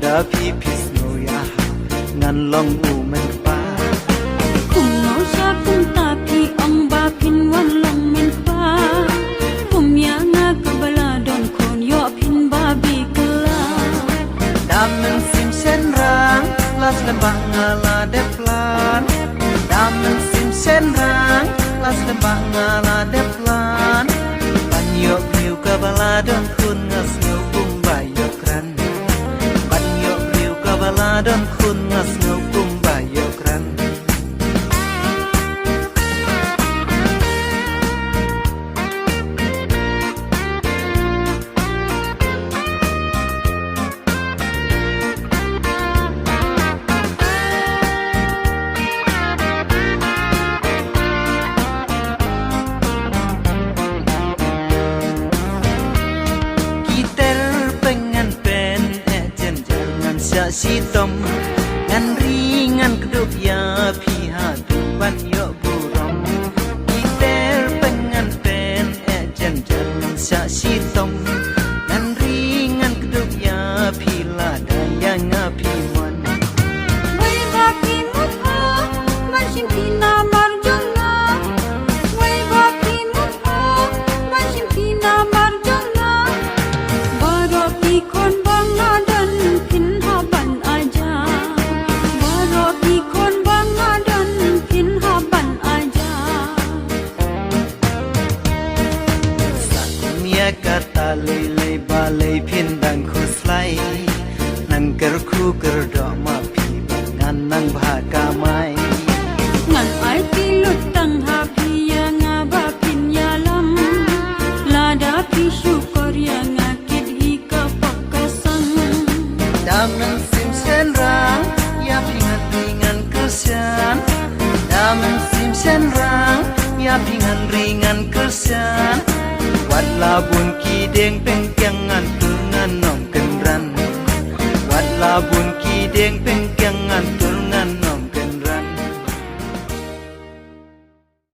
da pi pis no ya ngan long u men pa kum no sha kum ta pi ang ba pin wan long men pa kum ya nga ka bala don kon yo pin ba bi kala da men sim sen rang las lembang ngala de plan da men sim sen rang las lembang ngala de plan pan yo piu ka bala don kun ngas ngau kum ba yo kran pan yo piu ka bala don kun ngas ngau kum ba yo kran si tom ngan ringan kedup ya piha tuban yo burom iter pengan pen jen jen sa si tom ngan ringan kedup ya pila daya ngapi wan wai ba pi mu pa man shin pi na mar jong na wai ba pi mu pa man shin pi na mar jong na ba ro pi kon bang na dan pin ha ban aja ba ro pi kon bang na dan pin ha ban aja sakumya kata lele balai pin dang khuslai nang ker khu ker do ma pi bangan nang bhaka mai ngan ai pi lut tang ha pi ya nga ba pin ya lam la da pi shu kor ya nga kid hi ka pakasang damen sim sen rang ya pingan ringan kersian damen sim sen rang ya pingan ringan kersian wat labun ki deng peng kengan tungan nom kendran wat labun ki deng peng kengan